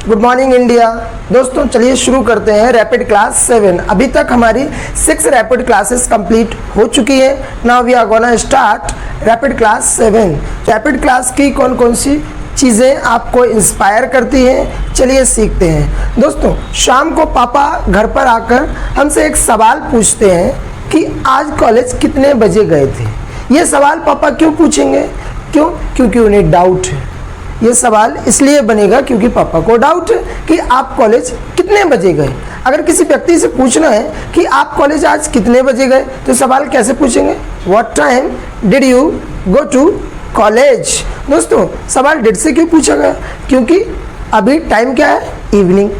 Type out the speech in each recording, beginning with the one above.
Good morning India. दोस्तों चलिए शुरू करते हैं रैपिड क्लास 7। अभी तक हमारी 6 रैपिड क्लासेस कंप्लीट हो चुकी है। Now we are gonna start rapid class 7। Rapid class की कौन कौन सी चीज़ें आपको इंस्पायर करती हैं, चलिए सीखते हैं। दोस्तों शाम को पापा घर पर आकर हमसे एक सवाल पूछते हैं कि आज कॉलेज कितने बजे गए थे। ये सवाल पापा क्यों पूछेंगे? क्योंकि उन्हें डाउट है। ये सवाल इसलिए बनेगा क्योंकि पापा को डाउट है कि आप कॉलेज कितने बजे गए। अगर किसी व्यक्ति से पूछना है कि आप कॉलेज आज कितने बजे गए तो सवाल कैसे पूछेंगे? What time did you go to college. दोस्तों सवाल डिड से क्यों पूछा गया? क्योंकि अभी टाइम क्या है? इवनिंग।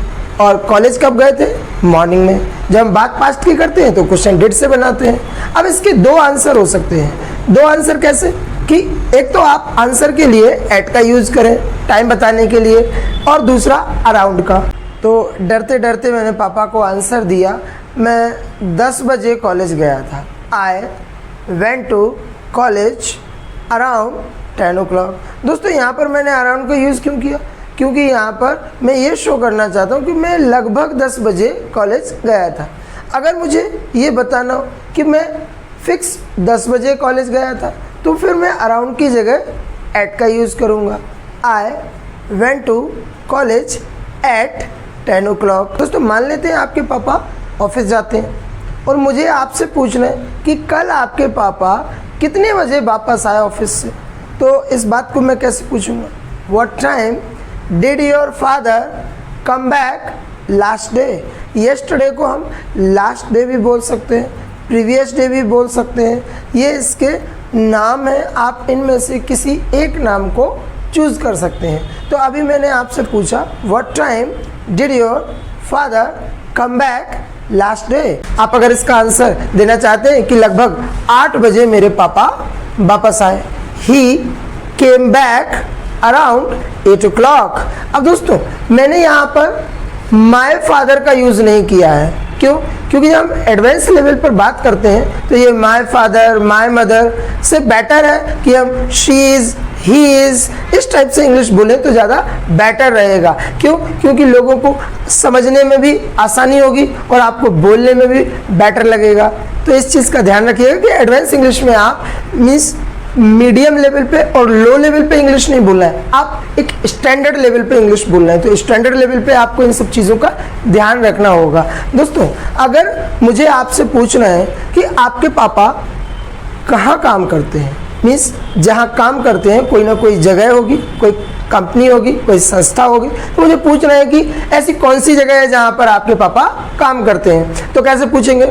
और कॉलेज कब गए थे? मॉर्निंग में। जब हम बात पास्ट की करते हैं तो क्वेश्चन डिड से बनाते हैं। अब इसके दो आंसर हो सकते हैं। दो आंसर कैसे? कि एक तो आप आंसर के लिए एट का यूज़ करें टाइम बताने के लिए, और दूसरा अराउंड का। तो डरते डरते मैंने पापा को आंसर दिया, मैं 10 बजे कॉलेज गया था। I went to college around 10 o'clock। दोस्तों यहाँ पर मैंने अराउंड का यूज़ क्यों किया? क्योंकि यहाँ पर मैं ये शो करना चाहता हूँ कि मैं लगभग 10 बजे कॉलेज गया था। अगर मुझे ये बताना हो कि मैं फिक्स 10 बजे कॉलेज गया था तो फिर मैं अराउंड की जगह एट का यूज़ करूँगा। I went to college at 10 o'clock। दोस्तों मान लेते हैं आपके पापा ऑफिस जाते हैं और मुझे आपसे पूछना है कि कल आपके पापा कितने बजे वापस आए ऑफिस से, तो इस बात को मैं कैसे पूछूंगा? What time did your father come back last day. Yesterday को हम लास्ट डे भी बोल सकते हैं, प्रीवियस डे भी बोल सकते हैं। ये इसके नाम है, आप इनमें से किसी एक नाम को चूज़ कर सकते हैं। तो अभी मैंने आपसे पूछा what time did your father come back last day. आप अगर इसका आंसर देना चाहते हैं कि लगभग 8 बजे मेरे पापा वापस आए, ही केम बैक अराउंड 8 o'clock। अब दोस्तों मैंने यहाँ पर माय फादर का यूज़ नहीं किया है। क्यों? क्योंकि जब हम एडवांस लेवल पर बात करते हैं तो ये माय फादर, माय मदर से बेटर है कि हम शी इज़, ही इज़, इस टाइप से इंग्लिश बोलें तो ज़्यादा बेटर रहेगा। क्यों? क्योंकि लोगों को समझने में भी आसानी होगी और आपको बोलने में भी बेटर लगेगा। तो इस चीज़ का ध्यान रखिएगा कि एडवांस इंग्लिश में आप मीन्स मीडियम लेवल पे और लो लेवल पे इंग्लिश नहीं बोलना है, आप एक स्टैंडर्ड लेवल पे इंग्लिश बोलना है। तो स्टैंडर्ड लेवल पे आपको इन सब चीज़ों का ध्यान रखना होगा। दोस्तों अगर मुझे आपसे पूछना है कि आपके पापा कहाँ काम करते हैं, मीन्स जहाँ काम करते हैं कोई ना कोई जगह होगी, कोई कंपनी होगी, कोई संस्था होगी, तो मुझे पूछना है कि ऐसी कौन सी जगह है जहाँ पर आपके पापा काम करते हैं। तो कैसे पूछेंगे?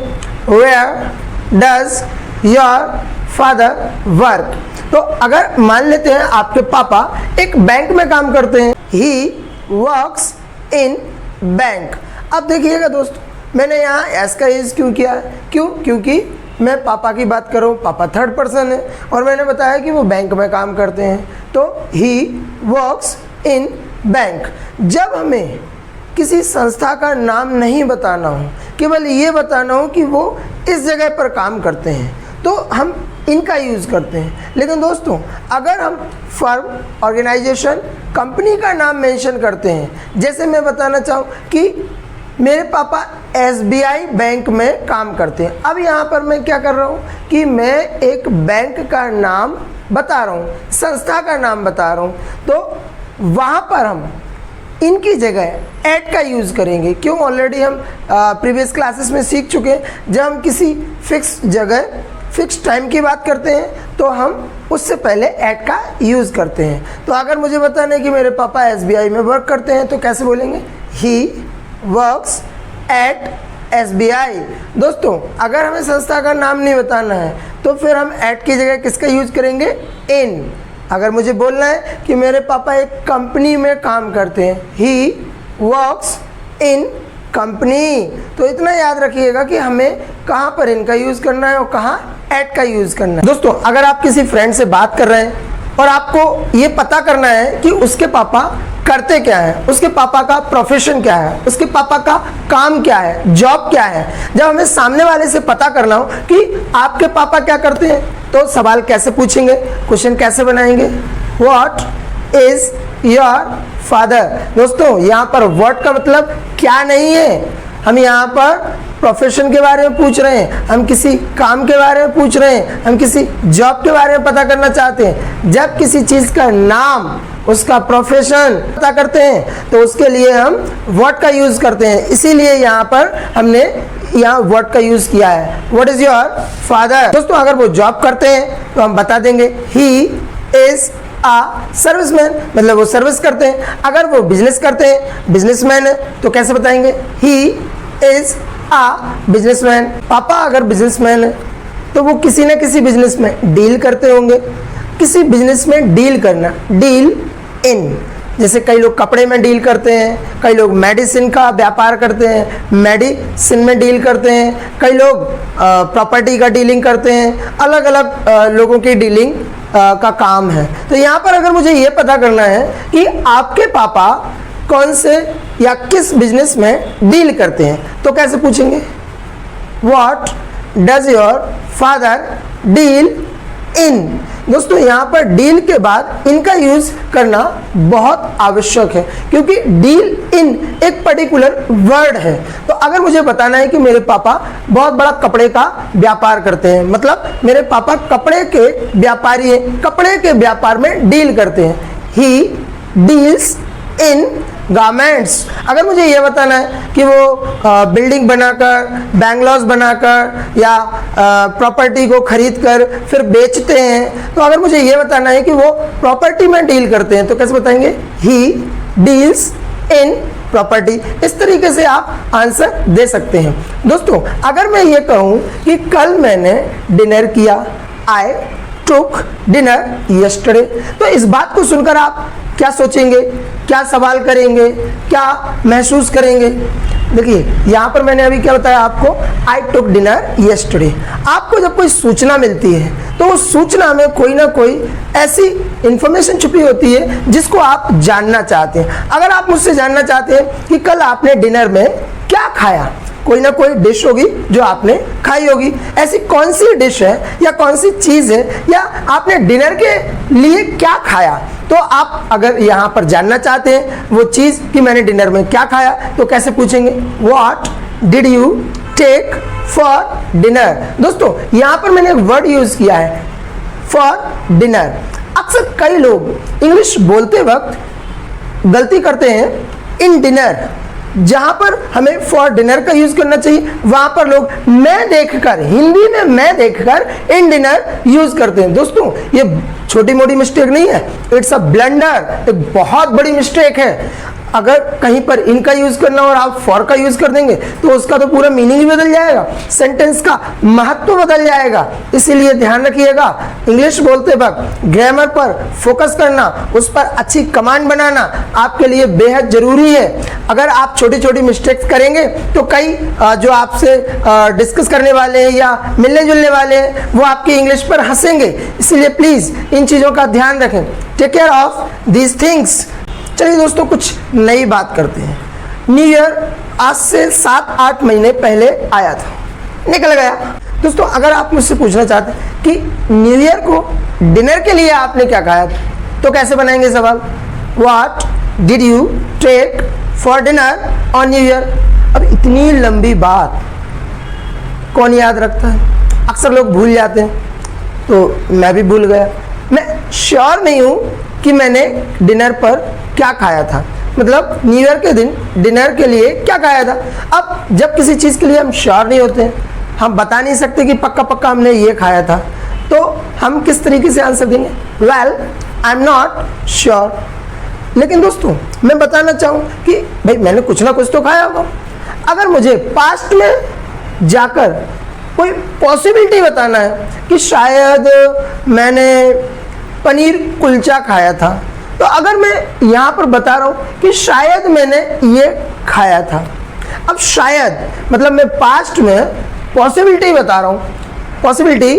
Where does your father work. तो अगर मान लेते हैं आपके पापा एक बैंक में काम करते हैं, ही वर्क्स इन बैंक। अब देखिएगा दोस्तों मैंने यहाँ एस का यूज़ क्यों किया है? क्योंकि मैं पापा की बात करूँ, पापा थर्ड पर्सन है और मैंने बताया कि वो बैंक में काम करते हैं, तो ही वर्क्स इन बैंक। जब हमें किसी संस्था का नाम नहीं बताना हो, केवल ये बताना हो कि वो इस जगह पर काम करते हैं, तो हम इनका यूज़ करते हैं। लेकिन दोस्तों अगर हम फर्म, ऑर्गेनाइजेशन, कंपनी का नाम मेंशन करते हैं, जैसे मैं बताना चाहूँ कि मेरे पापा SBI बैंक में काम करते हैं। अब यहाँ पर मैं क्या कर रहा हूँ कि मैं एक बैंक का नाम बता रहा हूँ, संस्था का नाम बता रहा हूँ, तो वहाँ पर हम इनकी जगह एट का यूज़ करेंगे। क्यों? ऑलरेडी हम प्रीवियस क्लासेस में सीख चुके हैं, जब हम किसी फिक्स जगह फिक्स टाइम की बात करते हैं तो हम उससे पहले एट का यूज़ करते हैं। तो अगर मुझे बताना है कि मेरे पापा SBI में वर्क करते हैं तो कैसे बोलेंगे? He works at SBI। दोस्तों अगर हमें संस्था का नाम नहीं बताना है तो फिर हम एट की जगह किसका यूज़ करेंगे? इन। अगर मुझे बोलना है कि मेरे पापा एक कंपनी में काम करते हैं, ही वर्क्स इन कंपनी, तो इतना याद रखिएगा कि हमें कहाँ पर इनका यूज़ करना है और कहाँ एट का यूज़ करना है। दोस्तों अगर आप किसी फ्रेंड से बात कर रहे हैं और आपको ये पता करना है कि उसके पापा करते क्या है, उसके पापा का प्रोफेशन क्या है, उसके पापा का काम क्या है, जॉब क्या है, जब हमें सामने वाले से पता करना हो कि आपके पापा क्या करते हैं, तो सवाल कैसे पूछेंगे, क्वेश्चन कैसे बनाएंगे? What is your father. दोस्तों यहाँ पर व्हाट का मतलब क्या नहीं है, हम यहाँ पर प्रोफेशन के बारे में पूछ रहे हैं, हम किसी काम के बारे में पूछ रहे हैं, हम किसी जॉब के बारे में पता करना चाहते हैं। जब किसी चीज़ का नाम, उसका प्रोफेशन पता करते हैं तो उसके लिए हम व्हाट का यूज़ करते हैं। इसीलिए यहाँ पर हमने यहाँ व्हाट का यूज़ किया है। What is your father. दोस्तों अगर वो जॉब करते हैं तो हम बता देंगे ही इज़ आ सर्विसमैन, मतलब वो सर्विस करते हैं। अगर वो बिजनेस करते हैं, बिजनेसमैन है, तो कैसे बताएंगे ही इज़ आ बिजनेसमैन। पापा अगर बिजनेसमैन है तो वो किसी न किसी बिजनेस में डील करते होंगे। किसी बिजनेस में डील करना, डील इन, जैसे कई लोग कपड़े में डील करते हैं, कई लोग मेडिसिन का व्यापार करते हैं, मेडिसिन में डील करते हैं, कई लोग प्रॉपर्टी का डीलिंग करते हैं। अलग अलग लोगों की डीलिंग का काम है। तो यहाँ पर अगर मुझे ये पता करना है कि आपके पापा कौन से या किस बिजनेस में डील करते हैं, तो कैसे पूछेंगे, what does your father deal in. दोस्तों यहाँ पर डील के बाद इनका यूज करना बहुत आवश्यक है, क्योंकि डील इन एक पर्टिकुलर वर्ड है। तो अगर मुझे बताना है कि मेरे पापा बहुत बड़ा कपड़े का व्यापार करते हैं, मतलब मेरे पापा कपड़े के व्यापारी हैं, कपड़े के व्यापार में डील करते हैं, ही डील्स इन गारमेंट्स। अगर मुझे ये बताना है कि वो बिल्डिंग बनाकर, बैंगलोज बनाकर या प्रॉपर्टी को खरीद कर फिर बेचते हैं, तो अगर मुझे ये बताना है कि वो प्रॉपर्टी में डील करते हैं, तो कैसे बताएंगे, ही डील्स इन प्रॉपर्टी। इस तरीके से आप आंसर दे सकते हैं। दोस्तों अगर मैं ये कहूँ कि कल मैंने डिनर किया, आई टुक डिनर यस्टरडे, तो इस बात को सुनकर आप क्या सोचेंगे, क्या सवाल करेंगे, क्या महसूस करेंगे। देखिए यहाँ पर मैंने अभी क्या बताया आपको, आई टुक डिनर यस्टरडे। आपको जब कोई सूचना मिलती है तो उस सूचना में कोई ना कोई ऐसी इंफॉर्मेशन छुपी होती है जिसको आप जानना चाहते हैं। अगर आप मुझसे जानना चाहते हैं कि कल आपने डिनर में क्या खाया, कोई ना कोई डिश होगी जो आपने खाई होगी। ऐसी कौन सी डिश है या कौन सी चीज़ है या आपने डिनर के लिए क्या खाया, तो आप अगर यहाँ पर जानना चाहते हैं वो चीज़ कि मैंने डिनर में क्या खाया, तो कैसे पूछेंगे, what did you take for dinner. दोस्तों यहाँ पर मैंने वर्ड यूज़ किया है फॉर डिनर। अक्सर कई लोग इंग्लिश बोलते वक्त गलती करते हैं इन डिनर, जहां पर हमें फॉर डिनर का यूज करना चाहिए वहां पर लोग मैं देखकर, हिंदी में मैं देखकर इन डिनर यूज करते हैं। दोस्तों ये छोटी मोटी मिस्टेक नहीं है, इट्स अ ब्लंडर, एक बहुत बड़ी मिस्टेक है। अगर कहीं पर इनका यूज करना और आप फॉर का यूज कर देंगे तो उसका तो पूरा मीनिंग ही बदल जाएगा, सेंटेंस का महत्व बदल जाएगा। इसीलिए ध्यान रखिएगा, इंग्लिश बोलते वक्त ग्रामर पर फोकस करना, उस पर अच्छी कमांड बनाना आपके लिए बेहद जरूरी है। अगर आप छोटी छोटी मिस्टेक्स करेंगे तो कई जो आपसे डिस्कस करने वाले हैं या मिलने जुलने वाले हैं वो आपकी इंग्लिश पर हंसेंगे। इसलिए प्लीज इन चीजों का ध्यान रखें। Take care of these things. चलिए दोस्तों कुछ नई बात करते हैं। न्यू ईयर आज से 7-8 महीने पहले आया था, निकल गया। दोस्तों अगर आप मुझसे पूछना चाहते हैं कि न्यू ईयर को डिनर के लिए आपने क्या खाया था, तो कैसे बनाएंगे सवाल, what did you take for dinner on New Year. अब इतनी लंबी बात कौन याद रखता है, अक्सर लोग भूल जाते हैं, तो मैं भी भूल गया। मैं श्योर नहीं हूँ कि मैंने डिनर पर क्या खाया था, मतलब न्यू ईयर के दिन डिनर के लिए क्या खाया था। अब जब किसी चीज़ के लिए हम श्योर नहीं होते, हम बता नहीं सकते कि पक्का पक्का हमने ये खाया था, तो हम किस तरीके से आंसर देंगे, well I am not sure. लेकिन दोस्तों मैं बताना चाहूँ कि भाई मैंने कुछ ना कुछ तो खाया होगा। अगर मुझे पास्ट में जाकर कोई पॉसिबिलिटी बताना है कि शायद मैंने पनीर कुलचा खाया था, तो अगर मैं यहाँ पर बता रहा हूँ कि शायद मैंने ये खाया था, अब शायद मतलब मैं पास्ट में पॉसिबिलिटी बता रहा हूँ, पॉसिबिलिटी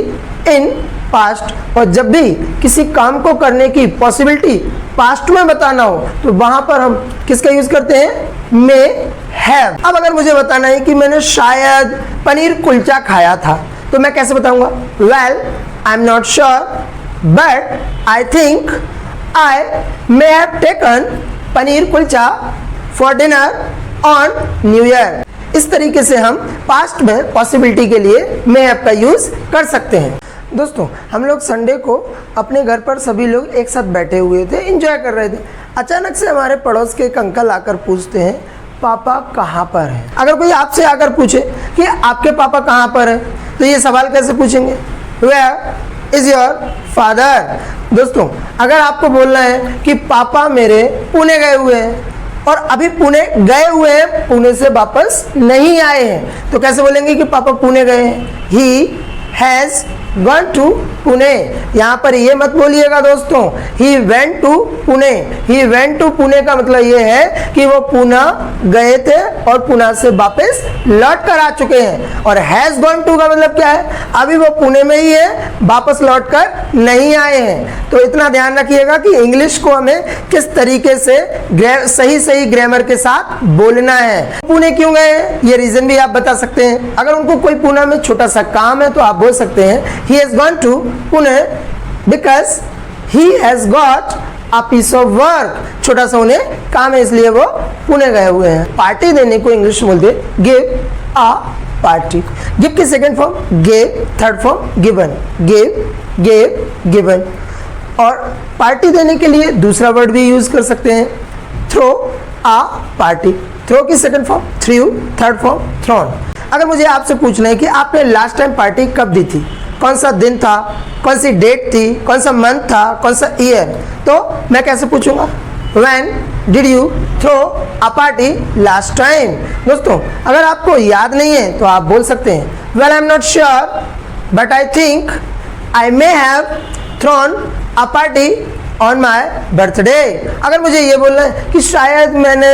इन पास्ट। और जब भी किसी काम को करने की पॉसिबिलिटी पास्ट में बताना हो तो वहाँ पर हम किसका यूज़ करते हैं, मे हैव। अब अगर मुझे बताना है कि मैंने शायद पनीर कुलचा खाया था, तो मैं कैसे बताऊँगा, well I am not sure but I think I may have taken paneer kulcha for dinner on New year. इस तरीके से हम पास्ट में पॉसिबिलिटी के लिए मे हैव का यूज कर सकते हैं। दोस्तों हम लोग संडे को अपने घर पर सभी लोग एक साथ बैठे हुए थे, एंजॉय कर रहे थे। अचानक से हमारे पड़ोस के एक अंकल आकर पूछते हैं पापा कहाँ पर हैं। अगर कोई आपसे आकर पूछे कि आपके पापा कहाँ पर हैं, तो ये सवाल कैसे पूछेंगे, वेयर इज योर फादर। दोस्तों अगर आपको बोलना है कि पापा मेरे पुणे गए हुए हैं और अभी पुणे गए हुए हैं, पुणे से वापस नहीं आए हैं, तो कैसे बोलेंगे कि पापा पुणे गए हैं, he has gone to Pune. यहाँ पर ये मत बोलिएगा दोस्तों he went to Pune. He went to Pune का मतलब ये है कि वो पुणे गए थे और पुणे से वापस लौट कर आ चुके हैं। और हैज गॉन टू का मतलब क्या है, अभी वो पुणे में ही है, वापस लौट कर नहीं आए हैं। तो इतना ध्यान रखिएगा कि इंग्लिश को हमें किस तरीके से सही ग्रामर के साथ बोलना है। पुणे क्यों गए हैं, ये रीजन भी आप बता सकते हैं। अगर उनको कोई पुणे में छोटा सा काम है तो आप बोल सकते हैं he has gone to Pune because he has got a piece of work। छोटा सा उन्हें काम है इसलिए वो पुणे गए हुए हैं। पार्टी देने को इंग्लिश में बोलते हैं give a party। give की second form gave, third form given। gave, given। और पार्टी देने के लिए दूसरा वर्ड भी यूज कर सकते हैं throw a party। थ्रो की second form threw, third form thrown. अगर मुझे आपसे पूछना है कि आपने लास्ट टाइम पार्टी कब दी थी, कौन सा दिन था, कौन सी डेट थी, कौन सा मंथ था, कौन सा ईयर, तो मैं कैसे पूछूंगा, when did you throw a party last time. दोस्तों अगर आपको याद नहीं है तो आप बोल सकते हैं well I am not sure but I think I may have thrown a party on my birthday. अगर मुझे ये बोलना है कि शायद मैंने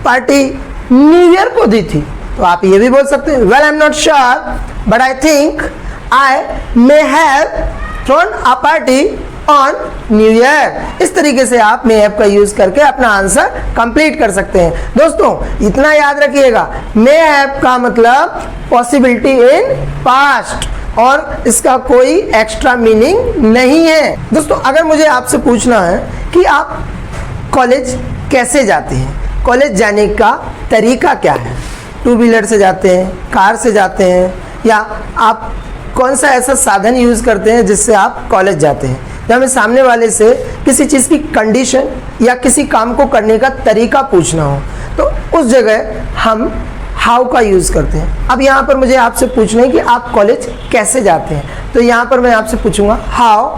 पार्टी न्यू ईयर को दी थी, तो आप ये भी बोल सकते हैं well I am not sure but I think I may have thrown a party on New Year। इस तरीके से आप may have का यूज करके अपना आंसर कंप्लीट कर सकते हैं। दोस्तों इतना याद रखिएगा, may have का मतलब पॉसिबिलिटी इन पास्ट और इसका कोई एक्स्ट्रा मीनिंग नहीं है। दोस्तों अगर मुझे आपसे पूछना है कि आप कॉलेज कैसे जाते हैं, कॉलेज जाने का तरीका क्या है, टू व्हीलर से जाते हैं, कार से जाते हैं, या आप कौन सा ऐसा साधन यूज़ करते हैं जिससे आप कॉलेज जाते हैं। जब हमें सामने वाले से किसी चीज़ की कंडीशन या किसी काम को करने का तरीका पूछना हो तो उस जगह हम हाउ का यूज़ करते हैं। अब यहाँ पर मुझे आपसे पूछना है कि आप कॉलेज कैसे जाते हैं, तो यहाँ पर मैं आपसे पूछूंगा how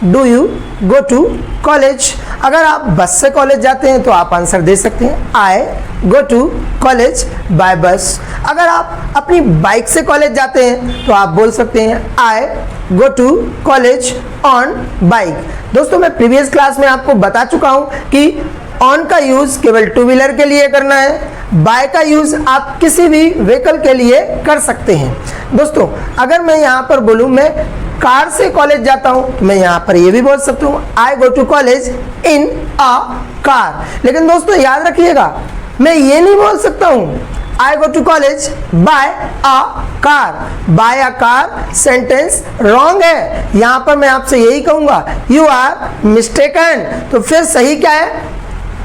do you go to college. अगर आप बस से कॉलेज जाते हैं तो आप आंसर दे सकते हैं I go to college bye बस। अगर आप अपनी बाइक से कॉलेज जाते हैं तो आप बोल सकते हैं I go to college on bike. दोस्तों मैं प्रीवियस क्लास में आपको बता चुका हूँ कि ऑन का यूज केवल टू व्हीलर के लिए करना है, बाय का यूज आप किसी भी व्हीकल के लिए कर सकते हैं। दोस्तों अगर मैं यहाँ पर बोलूँ मैं कार से कॉलेज जाता हूँ तो मैं यहाँ पर ये भी बोल सकता हूँ I go to college in a car. लेकिन दोस्तों याद रखिएगा मैं ये नहीं बोल सकता हूँ I go to college by a car. By a car sentence wrong है, यहाँ पर मैं आपसे यही कहूँगा यू आर मिस्टेकन। तो फिर सही क्या है,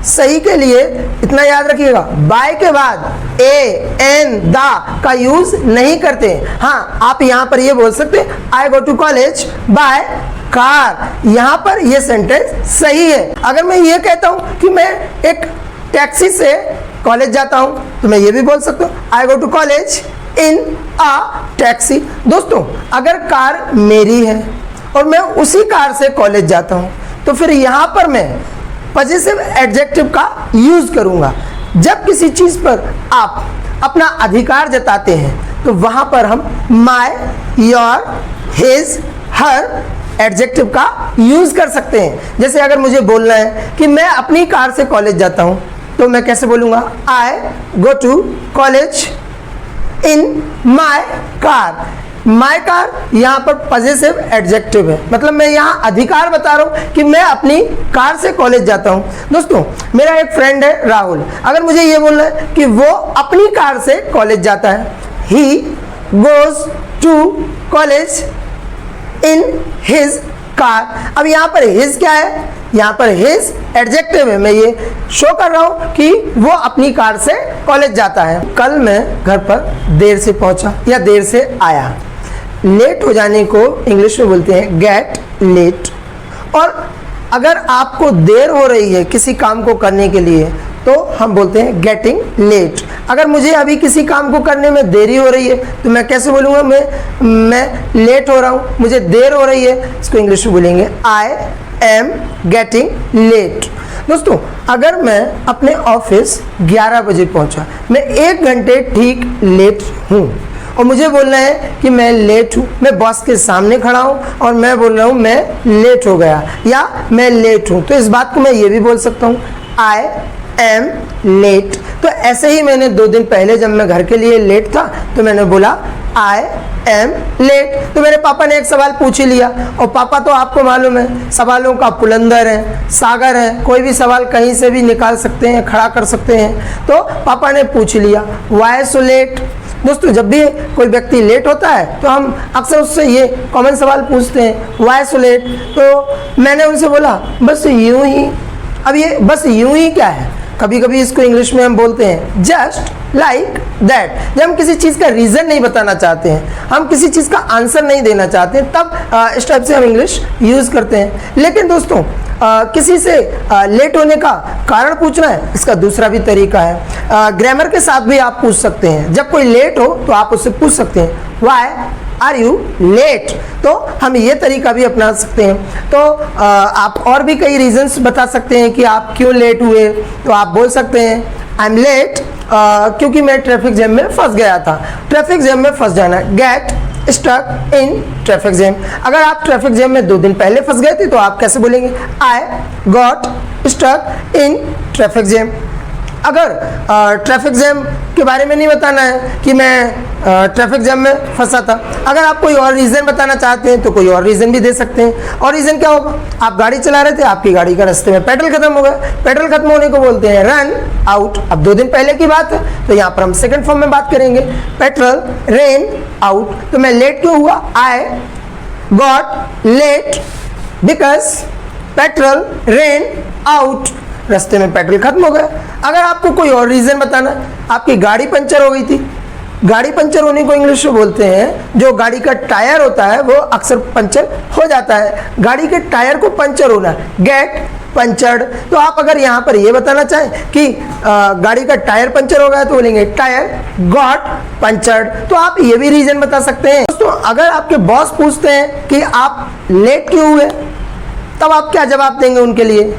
सही के लिए इतना याद रखिएगा बाय के बाद ए एन दा का यूज नहीं करते। हाँ आप यहाँ पर ये बोल सकते हैं I go to college by car, यहाँ पर ये सेंटेंस सही है। अगर मैं ये कहता हूँ कि मैं एक टैक्सी से कॉलेज जाता हूँ तो मैं ये भी बोल सकता हूँ I go to college in a taxi. दोस्तों अगर कार मेरी है और मैं उसी कार से कॉलेज जाता हूँ तो फिर यहाँ पर मैं पॉजिटिव एडजेक्टिव का यूज करूंगा। जब किसी चीज पर आप अपना अधिकार जताते हैं तो वहां पर हम my, your, his, her adjective का यूज कर सकते हैं। जैसे अगर मुझे बोलना है कि मैं अपनी कार से कॉलेज जाता हूं तो मैं कैसे बोलूंगा I go to college in my car. My car यहाँ पर पॉजिटिव एडजेक्टिव है, मतलब मैं यहाँ अधिकार बता रहा हूँ कि मैं अपनी कार से कॉलेज जाता हूँ। दोस्तों मेरा एक फ्रेंड है राहुल, अगर मुझे ये बोलना है कि वो अपनी कार से कॉलेज जाता है he goes to college in his car. अब यहाँ पर हिज क्या है, यहाँ पर हिज एडजेक्टिव है, मैं ये शो कर रहा हूँ कि वो अपनी कार से कॉलेज जाता है। कल मैं घर पर देर से पहुँचा या देर से आया। लेट हो जाने को इंग्लिश में बोलते हैं गेट लेट। और अगर आपको देर हो रही है किसी काम को करने के लिए तो हम बोलते हैं गेटिंग लेट। अगर मुझे अभी किसी काम को करने में देरी हो रही है तो मैं कैसे बोलूँगा, मैं लेट हो रहा हूँ, मुझे देर हो रही है, इसको इंग्लिश में बोलेंगे आई एम गेटिंग लेट। दोस्तों, अगर मैं अपने ऑफिस 11 बजे पहुँचा, मैं 1 घंटे ठीक लेट हूँ और मुझे बोलना है कि मैं लेट हूँ, मैं बॉस के सामने खड़ा हूँ और मैं बोल रहा हूँ मैं लेट हो गया या मैं लेट हूँ, तो इस बात को मैं ये भी बोल सकता हूँ आई एम लेट। तो ऐसे ही मैंने 2 दिन पहले जब मैं घर के लिए लेट था तो मैंने बोला आई एम लेट। तो मेरे पापा ने एक सवाल पूछ ही लिया, और पापा तो आपको मालूम है सवालों का पुलंदर है, सागर है, कोई भी सवाल कहीं से भी निकाल सकते हैं, खड़ा कर सकते हैं। तो पापा ने पूछ लिया वाई सो लेट। दोस्तों, जब भी कोई व्यक्ति लेट होता है तो हम अक्सर उससे ये कॉमन सवाल पूछते हैं वाई सो लेट। तो मैंने उनसे बोला बस यूं ही। अब ये बस यूं ही क्या है, कभी कभी इसको इंग्लिश में हम बोलते हैं जस्ट लाइक दैट। जब हम किसी चीज़ का रीज़न नहीं बताना चाहते हैं, हम किसी चीज़ का आंसर नहीं देना चाहते हैं, तब इस टाइप से हम इंग्लिश यूज़ करते हैं। लेकिन दोस्तों, किसी से लेट होने का कारण पूछना है, इसका दूसरा भी तरीका है। ग्रामर के साथ भी आप पूछ सकते हैं। जब कोई लेट हो तो आप उससे पूछ सकते हैं वाई आर यू लेट। तो हम ये तरीका भी अपना सकते हैं। तो आप और भी कई रीजंस बता सकते हैं कि आप क्यों लेट हुए। तो आप बोल सकते हैं आई एम लेट क्योंकि मैं ट्रैफिक जैम में फंस गया था। ट्रैफिक जैम में फंस जाना, get stuck in traffic jam. अगर आप ट्रैफिक जैम में 2 दिन पहले फंस गए थे तो आप कैसे बोलेंगे I got stuck in traffic jam. अगर ट्रैफिक जैम के बारे में नहीं बताना है कि मैं ट्रैफिक जैम में फंसा था, अगर आप कोई और रीज़न बताना चाहते हैं तो कोई और रीज़न भी दे सकते हैं। और रीज़न क्या होगा, आप गाड़ी चला रहे थे, आपकी गाड़ी का रास्ते में पेट्रोल खत्म हो गया। पेट्रोल खत्म होने को बोलते हैं रन आउट। अब 2 दिन पहले की बात है तो यहाँ पर हम सेकंड फॉर्म में बात करेंगे, पेट्रोल रेन आउट। तो मैं लेट क्यों हुआ, I got late because petrol ran out. रास्ते में पेट्रोल खत्म हो गया। अगर आपको कोई और रीज़न बताना, आपकी गाड़ी पंचर हो गई थी। गाड़ी पंचर होने को इंग्लिश में बोलते हैं, जो गाड़ी का टायर होता है वो अक्सर पंचर हो जाता है। गाड़ी के टायर को पंचर होना, गेट पंचर्ड। तो आप अगर यहाँ पर ये बताना चाहें कि गाड़ी का टायर पंचर हो गया तो बोलेंगे टायर गॉट पंचर्ड। तो आप ये भी रीज़न बता सकते हैं। दोस्तों, अगर आपके बॉस पूछते हैं कि आप लेट क्यों हुए, तब आप क्या जवाब देंगे उनके लिए।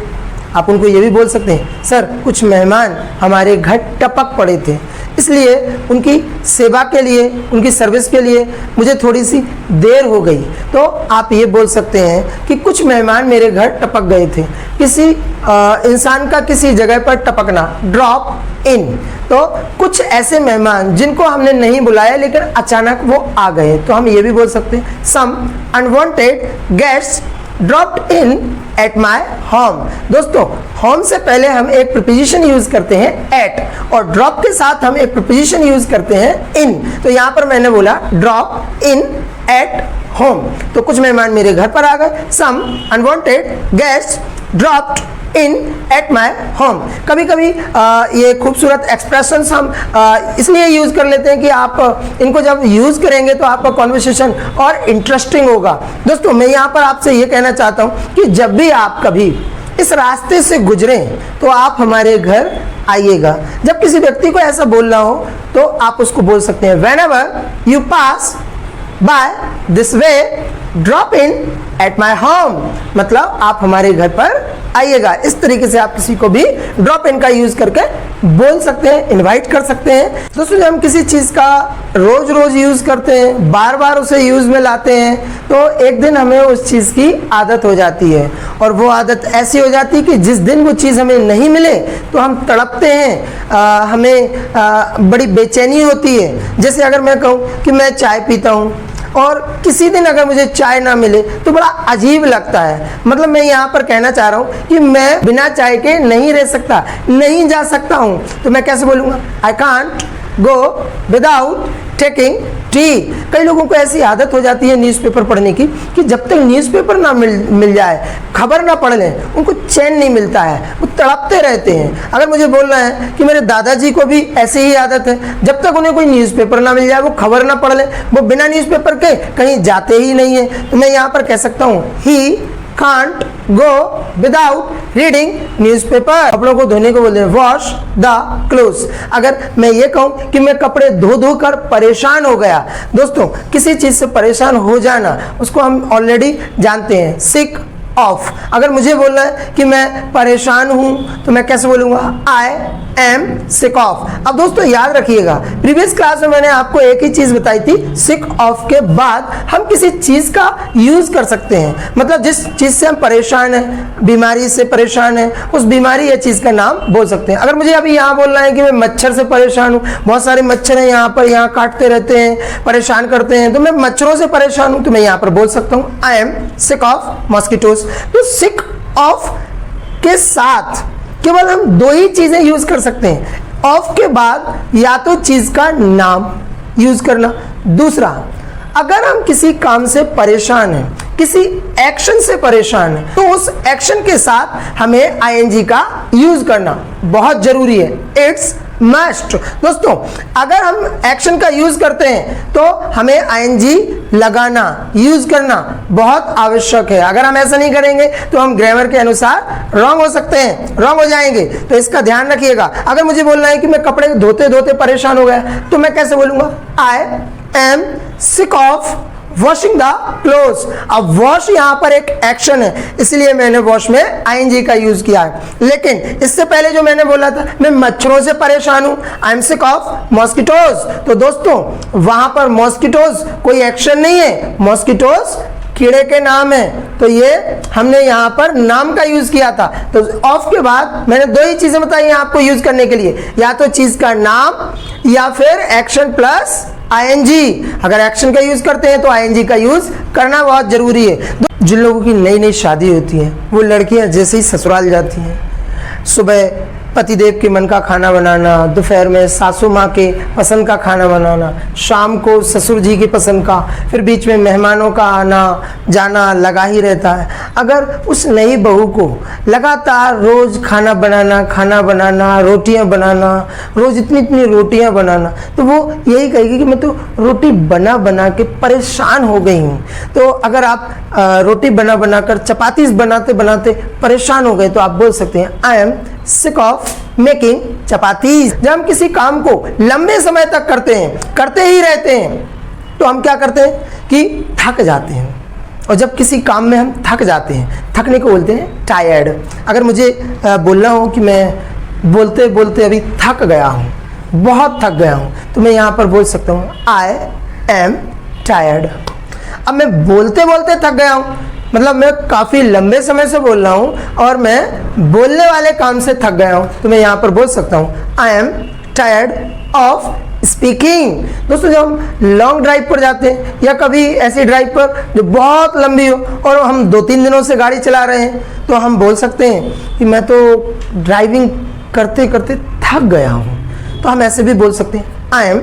आप उनको ये भी बोल सकते हैं सर कुछ मेहमान हमारे घर टपक पड़े थे, इसलिए उनकी सेवा के लिए, उनकी सर्विस के लिए मुझे थोड़ी सी देर हो गई। तो आप ये बोल सकते हैं कि कुछ मेहमान मेरे घर टपक गए थे। किसी इंसान का किसी जगह पर टपकना, ड्रॉप इन। तो कुछ ऐसे मेहमान जिनको हमने नहीं बुलाया लेकिन अचानक वो आ गए, तो हम ये भी बोल सकते हैं some unwanted guests dropped in at my home. दोस्तों, होम से पहले हम एक प्रीपोजिशन यूज करते हैं एट, और ड्रॉप के साथ हम एक प्रीपोजिशन यूज करते हैं इन। तो यहाँ पर मैंने बोला ड्रॉप इन एट होम। तो कुछ मेहमान मेरे घर पर आ गए, some unwanted guest dropped in at my home. कभी कभी ये खूबसूरत एक्सप्रेशंस हम इसलिए यूज़ कर लेते हैं कि आप इनको जब यूज़ करेंगे तो आपका कॉन्वर्सेशन और इंटरेस्टिंग होगा। दोस्तों, मैं यहाँ पर आपसे ये कहना चाहता हूँ कि जब भी आप कभी इस रास्ते से गुजरें तो आप हमारे घर आइएगा। जब किसी व्यक्ति को ऐसा बोलना हो तो आप उसको बोल सकते हैं whenever you pass by this way drop in at my home. मतलब आप हमारे घर पर आइएगा। इस तरीके से आप किसी को भी ड्रॉप इन का यूज करके बोल सकते हैं, इनवाइट कर सकते हैं। दोस्तों, जब हम किसी चीज़ का रोज रोज यूज करते हैं, बार बार उसे यूज में लाते हैं, तो एक दिन हमें उस चीज़ की आदत हो जाती है। और वो आदत ऐसी हो जाती है कि जिस दिन वो चीज़ हमें नहीं मिले तो हम तड़पते हैं, हमें बड़ी बेचैनी होती है। जैसे अगर मैं कहूँ कि मैं चाय पीता हूँ और किसी दिन अगर मुझे चाय ना मिले तो बड़ा अजीब लगता है। मतलब मैं यहाँ पर कहना चाह रहा हूँ कि मैं बिना चाय के नहीं रह सकता, नहीं जा सकता हूँ। तो मैं कैसे बोलूँगा, I can't go without taking tea. कई लोगों को ऐसी आदत हो जाती है न्यूज़पेपर पढ़ने की कि जब तक न्यूज़पेपर ना मिल जाए, खबर ना पढ़ लें, उनको चैन नहीं मिलता है, वो तड़पते रहते हैं। अगर मुझे बोलना है कि मेरे दादाजी को भी ऐसी ही आदत है, जब तक उन्हें कोई न्यूज़पेपर ना मिल जाए, वो खबर ना पढ़ लें, वो बिना न्यूज़पेपर के कहीं जाते ही नहीं है। तो मैं यहाँ पर कह सकता हूँ ही can't go without reading newspaper। कपड़ों को धोने को बोलते हैं wash the clothes। अगर मैं ये कहूँ कि मैं कपड़े धो कर परेशान हो गया, दोस्तों किसी चीज़ से परेशान हो जाना उसको हम ऑलरेडी जानते हैं sick ऑफ। अगर मुझे बोलना है कि मैं परेशान हूं तो मैं कैसे बोलूंगा आई एम सिक ऑफ। अब दोस्तों याद रखिएगा, प्रीवियस क्लास में मैंने आपको एक ही चीज बताई थी, सिक ऑफ के बाद हम किसी चीज का यूज कर सकते हैं, मतलब जिस चीज से हम परेशान हैं, बीमारी से परेशान हैं, उस बीमारी या चीज का नाम बोल सकते हैं। अगर मुझे अभी यहाँ बोलना है कि मैं मच्छर से परेशान हूँ, बहुत सारे मच्छर हैं यहाँ पर, यहाँ काटते रहते हैं, परेशान करते हैं, तो मैं मच्छरों से परेशान हूँ, तो मैं यहाँ पर बोल सकता हूँ I am sick of mosquitoes. तो सिक ऑफ के साथ केवल हम दो ही चीजें यूज कर सकते हैं, ऑफ के बाद या तो चीज का नाम यूज करना, दूसरा अगर हम किसी काम से परेशान हैं, किसी एक्शन से परेशान हैं, तो उस एक्शन के साथ हमें आईएनजी का यूज करना बहुत जरूरी है, इट्स मस्ट। दोस्तों अगर हम एक्शन का यूज करते हैं तो हमें आईएनजी लगाना, यूज करना बहुत आवश्यक है। अगर हम ऐसा नहीं करेंगे तो हम ग्रामर के अनुसार रॉन्ग हो सकते हैं, रॉन्ग हो जाएंगे, तो इसका ध्यान रखिएगा। अगर मुझे बोलना है कि मैं कपड़े धोते धोते परेशान हो गया, तो मैं कैसे बोलूंगा I am sick of washing the clothes. अब वॉश यहाँ पर एक एक्शन है, इसलिए मैंने वॉश में आईएनजी का यूज किया है। लेकिन इससे पहले जो मैंने बोला था मैं मच्छरों से परेशान हूं, I am sick of mosquitoes, तो दोस्तों वहां पर मॉस्किटोज कोई एक्शन नहीं है, मॉस्किटोज कीड़े के नाम है, तो ये हमने यहाँ पर नाम का यूज किया था। तो ऑफ के बाद मैंने दो ही चीजें बताई हैं आपको यूज करने के लिए, या तो चीज का नाम या फिर एक्शन प्लस आईएनजी। अगर एक्शन का यूज करते हैं तो आईएनजी का यूज करना बहुत जरूरी है। जिन लोगों की नई नई शादी होती है, वो लड़कियां जैसे ही ससुराल जाती हैं, सुबह पतिदेव के मन का खाना बनाना, दोपहर में सासू माँ के पसंद का खाना बनाना, शाम को ससुर जी की पसंद का, फिर बीच में मेहमानों का आना जाना लगा ही रहता है। अगर उस नई बहू को लगातार रोज़ खाना बनाना, रोटियां बनाना, रोज़ इतनी रोटियां बनाना, तो वो यही कहेगी कि मैं तो रोटी बना बना के परेशान हो गई हूँ। तो अगर आप रोटी बना कर चपाती बनाते बनाते परेशान हो गए, तो आप बोल सकते हैं I am sick of making chapatis. जब हम किसी काम को लंबे समय तक करते ही रहते हैं, तो हम क्या करते हैं कि थक जाते हैं। और जब किसी काम में हम थक जाते हैं, थकने को बोलते हैं टायर्ड। अगर मुझे बोलना हो कि मैं बोलते बोलते अभी थक गया हूँ, बहुत थक गया हूँ, तो मैं यहाँ पर बोल सकता हूँ आई एम टायर्ड। अब मैं बोलते बोलते थक गया हूँ, मतलब मैं काफ़ी लंबे समय से बोल रहा हूँ और मैं बोलने वाले काम से थक गया हूँ, तो मैं यहाँ पर बोल सकता हूँ I am tired of speaking. दोस्तों जब हम लॉन्ग ड्राइव पर जाते हैं या कभी ऐसी ड्राइव पर जो बहुत लंबी हो और हम 2-3 दिनों से गाड़ी चला रहे हैं, तो हम बोल सकते हैं कि मैं तो ड्राइविंग करते करते थक गया हूँ, तो हम ऐसे भी बोल सकते हैं I am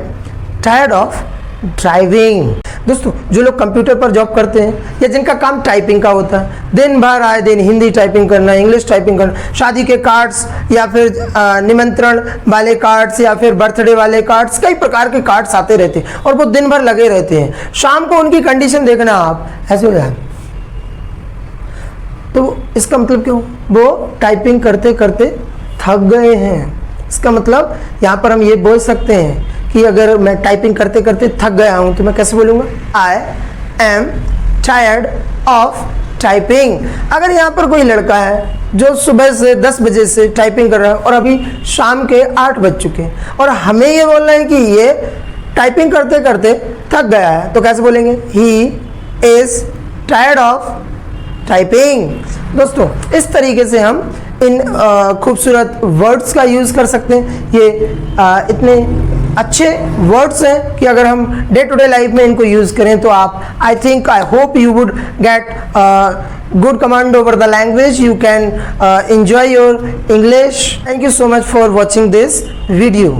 tired of driving. दोस्तों जो लोग कंप्यूटर पर जॉब करते हैं या जिनका काम टाइपिंग का होता है, दिन भर आए दिन हिंदी टाइपिंग करना, इंग्लिश टाइपिंग करना, शादी के कार्ड्स या फिर निमंत्रण वाले कार्ड्स या फिर बर्थडे वाले कार्ड्स, कई प्रकार के कार्ड्स आते रहते हैं और वो दिन भर लगे रहते हैं। शाम को उनकी कंडीशन देखना आप, ऐसे हो जाए, तो इसका मतलब क्यों, वो टाइपिंग करते करते थक गए हैं। इसका मतलब यहाँ पर हम ये बोल सकते हैं कि अगर मैं टाइपिंग करते करते थक गया हूँ, तो मैं कैसे बोलूँगा I am tired of typing. अगर यहाँ पर कोई लड़का है जो सुबह से 10 बजे से टाइपिंग कर रहा है और अभी शाम के 8 बज चुके हैं और हमें ये बोलना है कि ये टाइपिंग करते करते थक गया है, तो कैसे बोलेंगे he is tired of typing. दोस्तों इस तरीके से हम इन खूबसूरत वर्ड्स का यूज़ कर सकते हैं। ये इतने अच्छे वर्ड्स हैं कि अगर हम डे टू डे लाइफ में इनको यूज़ करें तो आप I hope you would get good command over the language. You can enjoy your English. Thank you so much for watching this video.